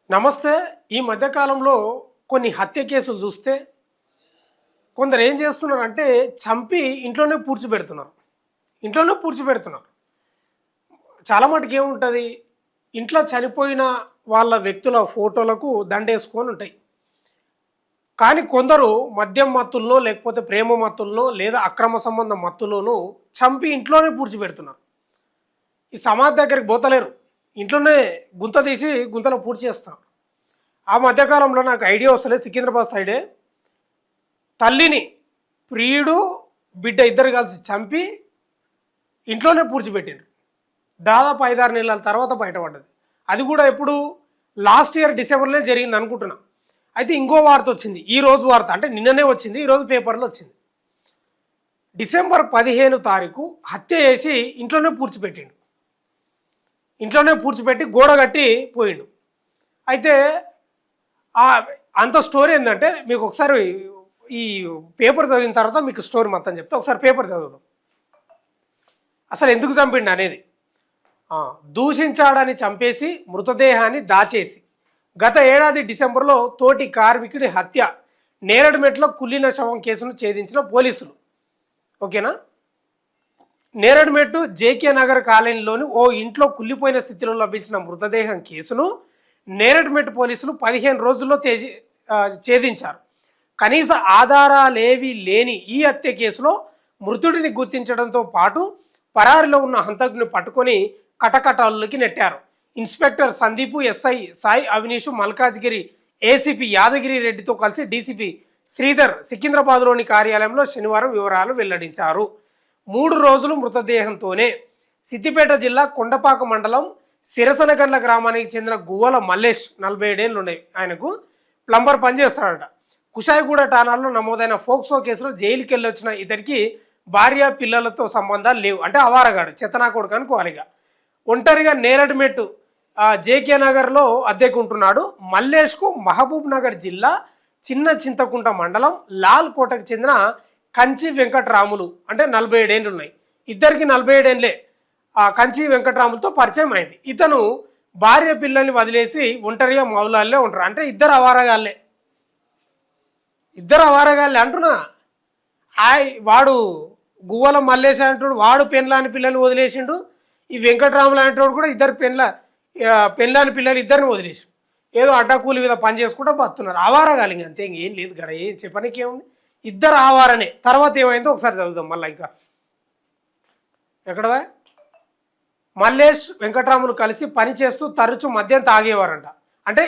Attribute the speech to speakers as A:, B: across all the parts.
A: నమస్తే. ఈ మధ్య కాలంలో కొన్ని హత్య కేసులు చూస్తే కొందరు ఏం చేస్తున్నారంటే చంపి ఇంట్లోనే పూడ్చిపెడుతున్నారు. ఇంట్లోనే పూడ్చిపెడుతున్నారు. చాలా మటుకు ఏముంటది, ఇంట్లో చనిపోయిన వాళ్ళ వ్యక్తుల ఫోటోలకు దండేసుకొని ఉంటాయి. కానీ కొందరు మద్యం మత్తుల్లో లేకపోతే ప్రేమ మత్తుల్లో లేదా అక్రమ సంబంధ మత్తులోనూ చంపి ఇంట్లోనే పూడ్చిపెడుతున్నారు. ఈ సమాధి దగ్గరికి పోతలేరు. ఇంట్లోనే గుంత తీసి గుంతలో పూడ్చి చేస్తున్నారు. ఆ మధ్యకాలంలో నాకు ఐడియా వస్తలేదు, సికింద్రాబాద్ సైడే తల్లిని ప్రియుడు బిడ్డ ఇద్దరు కలిసి చంపి ఇంట్లోనే పూడ్చిపెట్టిండ్రు. దాదాపు 5-6 నెలల తర్వాత బయటపడ్డది. అది కూడా ఎప్పుడు లాస్ట్ ఇయర్ డిసెంబర్లో జరిగింది అనుకుంటున్నా. అయితే ఇంకో వార్త వచ్చింది, ఈరోజు వార్త అంటే నిన్ననే వచ్చింది, ఈరోజు పేపర్లో వచ్చింది. డిసెంబర్ 15 తారీఖు హత్య చేసి ఇంట్లోనే పూడ్చిపెట్టిండు. ఇంట్లోనే పూడ్చిపెట్టి గోడ కట్టి పోయిండు. అయితే అంత స్టోరీ ఏంటంటే మీకు ఒకసారి ఈ పేపర్ చదివిన తర్వాత మీకు స్టోరీ మొత్తం చెప్తే ఒకసారి పేపర్ చదువుదాం. అసలు ఎందుకు చంపిండు అనేది. దూషించాడని చంపేసి మృతదేహాన్ని దాచేసి గత ఏడాది డిసెంబర్లో తోటి కార్మికుడి హత్య, నేరడుమెట్లో కుళ్ళిన శవం కేసును ఛేదించిన పోలీసులు. ఓకేనా. నేరడుమెట్టు జేకే నగర్ కాలనీలోని ఓ ఇంట్లో కుళ్ళిపోయిన స్థితిలో లభించిన మృతదేహం కేసును నేరడుమెట్టు పోలీసులు 15 రోజుల్లో ఛేదించారు. కనీస ఆధారాలేవీ లేని ఈ హత్య కేసులో మృతుడిని గుర్తించడంతో పాటు పరారిలో ఉన్న హంతకుని పట్టుకొని కటకటాల్లోకి నెట్టారు. Inspector Sandeep, SI Sai Avinish, Malkajgiri ACP Yadagiri రెడ్డితో కలిసి డీసీపీ శ్రీధర్ సికింద్రాబాద్లోని కార్యాలయంలో శనివారం వివరాలు వెల్లడించారు. 3 రోజులు మృతదేహంతోనే సిద్దిపేట జిల్లా కొండపాక మండలం సిరసనగండ్ల గ్రామానికి చెందిన గువ్వల మల్లేష్, 47 ఏళ్ళు ఉన్నాయి, ఆయనకు ప్లంబర్ పనిచేస్తాడట. కుషాయిగూడ ఠాణాలో నమోదైన ఫోక్సో కేసులో జైలుకి వెళ్ళొచ్చిన ఇతనికి భార్య పిల్లలతో సంబంధాలు లేవు. అంటే అవారగాడు, చెత్తనా కొడుకు అనుకోవాలిగా. ఒంటరిగా నేరడుమెట్టు జేకే నగర్లో అద్దెకుంటున్నాడు. మల్లేష్కు మహబూబ్ నగర్ జిల్లా చిన్న చింతకుంట మండలం లాల్ కోటకు చెందిన కంచి వెంకటరాములు, అంటే 47 ఏళ్ళు ఉన్నాయి, ఇద్దరికి 47 ఏళ్ళే, కంచి వెంకటరాములతో పరిచయం అయింది. ఇతను భార్య పిల్లల్ని వదిలేసి ఒంటరిగా మౌలాల్లో ఉంటారు. అంటే ఇద్దరు అవారగాళ్ళే అంటున్నా. వాడు గువ్వల మల్లేశ అంటాడు, వాడు పెళ్ళాని పిల్లల్ని వదిలేసిండు. ఈ వెంకటరాములు అంటాడు కూడా ఇద్దరు పెళ్ళాని పిల్లలు ఇద్దరిని వదిలేసి ఏదో అడ్డకూలి మీద పని చేసుకుంటూ బతున్నారు. అవారగాలి, ఇంక అంతే, ఇంకేం లేదు గడ, ఏం చెప్పడానికి ఏముంది. ఇద్దరు ఆవారనే. తర్వాత ఏమైందో ఒకసారి చదువుదాం మళ్ళీ. ఇంకా ఎక్కడవా మల్లేష్ వెంకటరాములు కలిసి పని చేస్తూ తరచూ మద్యం తాగేవారంట. అంటే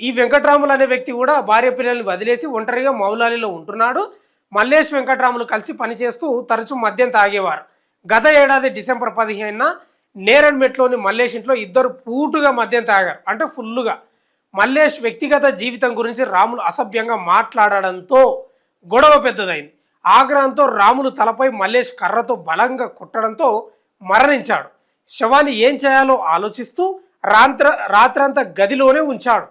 A: ఈ వెంకటరాములు అనే వ్యక్తి కూడా భార్య పిల్లల్ని వదిలేసి ఒంటరిగా మౌలాలిలో ఉంటున్నాడు. మల్లేష్ వెంకటరాములు కలిసి పనిచేస్తూ తరచూ మద్యం తాగేవారు. గత ఏడాది డిసెంబర్ 15న నేరడుమెట్లోని మల్లేష్ ఇంట్లో ఇద్దరు పూటుగా మద్యం తాగారు, అంటే ఫుల్లుగా. మల్లేష్ వ్యక్తిగత జీవితం గురించి రాములు అసభ్యంగా మాట్లాడడంతో గొడవ పెద్దదైంది. ఆగ్రహంతో రాములు తలపై మల్లేష్ కర్రతో బలంగా కొట్టడంతో మరణించాడు. శవాన్ని ఏం చేయాలో ఆలోచిస్తూ రాత్రంతా గదిలోనే ఉంచాడు.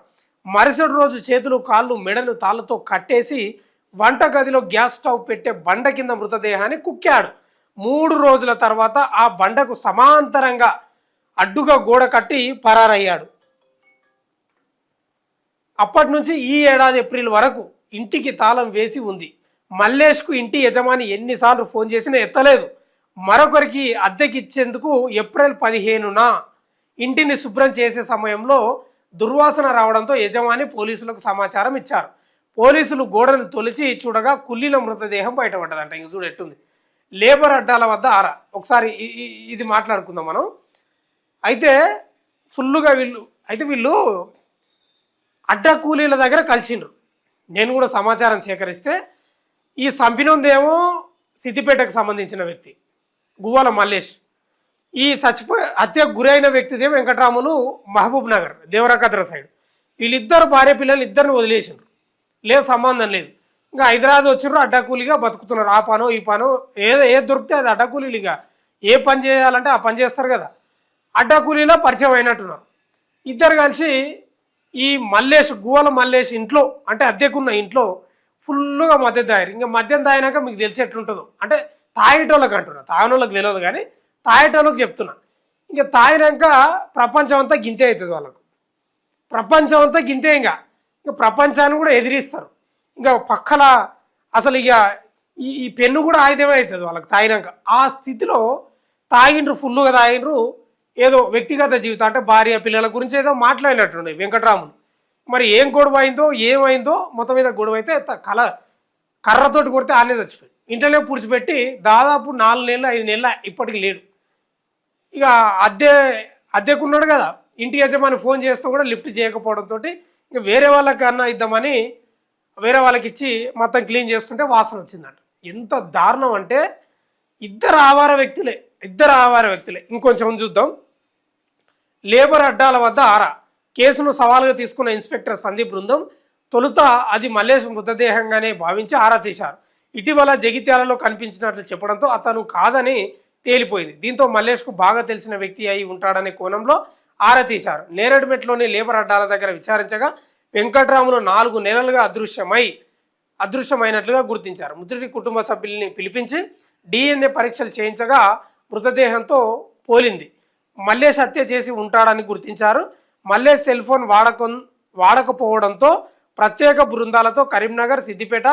A: మరుసటి రోజు చేతులు, కాళ్ళు, మెడలు తాళ్ళతో కట్టేసి వంటగదిలో గ్యాస్ స్టవ్ పెట్టే బండ కింద మృతదేహాన్ని కుక్కాడు. 3 రోజుల తర్వాత ఆ బండకు సమాంతరంగా అడ్డుగా గోడ కట్టి పరారయ్యాడు. అప్పటి నుంచి ఈ ఏడాది ఏప్రిల్ వరకు ఇంటికి తాళం వేసి ఉంది. మల్లేష్కు ఇంటి యజమాని ఎన్నిసార్లు ఫోన్ చేసినా ఎత్తలేదు. మరొకరికి అద్దెకిచ్చేందుకు ఏప్రిల్ 15న ఇంటిని శుభ్రం చేసే సమయంలో దుర్వాసన రావడంతో యజమాని పోలీసులకు సమాచారం ఇచ్చారు. పోలీసులు గోడను తొలిచి చూడగా కుళ్ళిన మృతదేహం బయటపడ్డదంట. ఇంక చూడు ఎట్టుంది. లేబర్ అడ్డాల వద్ద ఒకసారి ఇది మాట్లాడుకుందాం మనం. అయితే ఫుల్లుగా వీళ్ళు అడ్డ కూలీల దగ్గర కలిసిండ్రు. నేను కూడా సమాచారం సేకరిస్తే ఈ సంపినోందేమో సిద్దిపేటకు సంబంధించిన వ్యక్తి గువ్వల మల్లేష్, ఈ హత్యకు గురైన వ్యక్తిదేమో వెంకటరాములు మహబూబ్ నగర్ దేవరకద్ర సైడ్. వీళ్ళిద్దరు భార్య పిల్లలు ఇద్దరిని వదిలేసిండ్రు, లేదు సంబంధం లేదు. ఇంకా హైదరాబాద్ వచ్చిర్రు, అడ్డకూలిగా బతుకుతున్నారు. ఆ పనో ఈ పనో ఏది దొరికితే అది అడ్డకూలీలు. ఇక ఏ పని చేయాలంటే ఆ పని చేస్తారు కదా, అడ్డకూలీలో పరిచయం అయినట్టున్నారు. ఇద్దరు కలిసి ఈ గువ్వల మల్లేష్ ఇంట్లో, అంటే అద్దెకున్న ఇంట్లో ఫుల్గా మద్యం తాగారు. ఇంకా మద్యం తాగినాక మీకు తెలిసి ఎట్లుంటుందో, అంటే తాగేటోళ్ళకి అంటున్నా, తాగనోళ్ళకి తెలియదు కానీ తాగేటోళ్ళకి చెప్తున్నా. ఇంకా తాగినాక ప్రపంచం అంతా గింతే అవుతుంది వాళ్ళకు. ప్రపంచం అంతా గింతే ఇంకా ప్రపంచాన్ని కూడా ఎదిరిస్తారు. ఇంకా పక్కల అసలు ఇక ఈ పెన్ను కూడా ఆయుధమే అవుతుంది వాళ్ళకి తాగినాక. ఆ స్థితిలో తాగిండ్రు, ఫుల్గా తాగిండ్రు. ఏదో వ్యక్తిగత జీవితం అంటే భార్య పిల్లల గురించి ఏదో మాట్లాడినట్టుండే వెంకట్రాములు. మరి ఏం గొడవ అయిందో ఏమైందో మొత్తం మీద గొడవ అయితే కర్రతోటి కొడితే ఆనే చచ్చిపోయి ఇంట్లోనే పూడ్చిపెట్టి దాదాపు 4 నెలలు 5 నెలల ఇప్పటికి లేడు. ఇక అద్దెకున్నాడు కదా, ఇంటి యజమాని ఫోన్ చేస్తూ కూడా లిఫ్ట్ చేయకపోవడంతో ఇక వేరే వాళ్ళకన్నా ఇద్దామని వేరే వాళ్ళకి ఇచ్చి మొత్తం క్లీన్ చేస్తుంటే వాసన వచ్చిందంట. ఎంత దారుణం అంటే ఇద్దరు ఆవార వ్యక్తులే. ఇంకొంచెం చూద్దాం. లేబర్ అడ్డాల వద్ద ఆరా కేసును సవాలుగా తీసుకున్న ఇన్స్పెక్టర్ సందీప్ బృందం తొలుత అది మల్లేష్ మృతదేహంగానే భావించి ఆరా తీశారు. ఇటీవల జగిత్యాలలో కనిపించినట్లు చెప్పడంతో అతను కాదని తేలిపోయింది. దీంతో మల్లేష్కు బాగా తెలిసిన వ్యక్తి అయి ఉంటాడనే కోణంలో ఆరా తీశారు. నేరేడుమెట్లోని లేబర్ అడ్డాల దగ్గర విచారించగా వెంకట్రాములు 4 నెలలుగా అదృశ్యమైనట్లుగా గుర్తించారు. మృతుడి కుటుంబ సభ్యుల్ని పిలిపించి DNA పరీక్షలు చేయించగా మృతదేహంతో పోలింది. మల్లేష్ హత్య చేసి ఉంటాడని గుర్తించారు. మల్లేష్ సెల్ ఫోన్ వాడకపోవడంతో ప్రత్యేక బృందాలతో కరీంనగర్, సిద్దిపేట,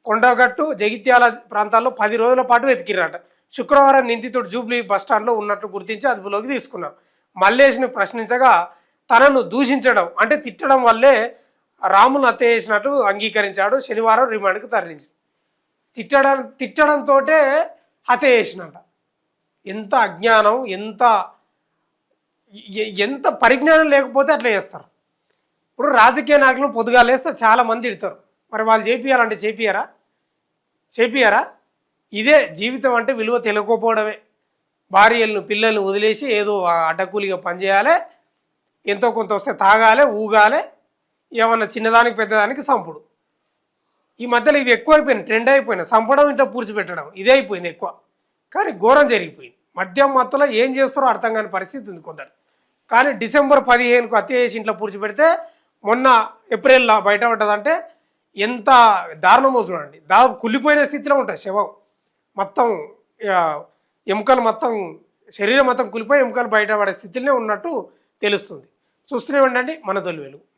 A: కొండగట్టు, జగిత్యాల ప్రాంతాల్లో 10 రోజుల పాటు వెతికిరట. శుక్రవారం నిందితుడు జూబ్లీ బస్టాండ్లో ఉన్నట్లు గుర్తించి అదుపులోకి తీసుకున్నారు. మల్లేష్ని ప్రశ్నించగా తనను దూషించడం అంటే తిట్టడం వల్లే రాములను హత్య చేసినట్టు అంగీకరించాడు. శనివారం రిమాండ్కి తరలించి తిట్టడంతో హత్య చేసినట్ట. ఎంత అజ్ఞానం, ఎంత పరిజ్ఞానం లేకపోతే అట్లా చేస్తారు. ఇప్పుడు రాజకీయ నాయకులు పొద్దుగా లేస్తే చాలామంది తిడతారు. మరి వాళ్ళు చేపియాలంటే చేపియారా? ఇదే జీవితం అంటే విలువ తెలియకపోవడమే. భార్యలను పిల్లల్ని వదిలేసి ఏదో అడ్డకూలిగా పనిచేయాలి, ఎంతో కొంత వస్తే తాగాలి, ఊగాలి, ఏమన్నా చిన్నదానికి పెద్దదానికి సంపుడు. ఈ మధ్యలో ఇవి ఎక్కువైపోయినాయి, ట్రెండ్ అయిపోయినాయి. సంపడం ఇంట్లో పూడ్చిపెట్టడం ఇదే అయిపోయింది ఎక్కువ. కానీ ఘోరం జరిగిపోయింది. మద్యం మత్తులో ఏం చేస్తారో అర్థం కాని పరిస్థితి ఉంది కొందరు. కానీ డిసెంబర్ 15కు హత్య చేసి ఇంట్లో పూడ్చిపెడితే మొన్న ఏప్రిల్లో బయటపడ్డదంటే ఎంత దారుణమో చూడండి. దాదాపు కుళ్ళిపోయిన స్థితిలో ఉంటుంది శవం. మొత్తం ఎముకలు మొత్తం శరీరం మొత్తం కులిపోయి ఎముకలు బయటపడే స్థితిలోనే ఉన్నట్టు తెలుస్తుంది. చూస్తూనే ఉండండి మన తొలి వెలుగు.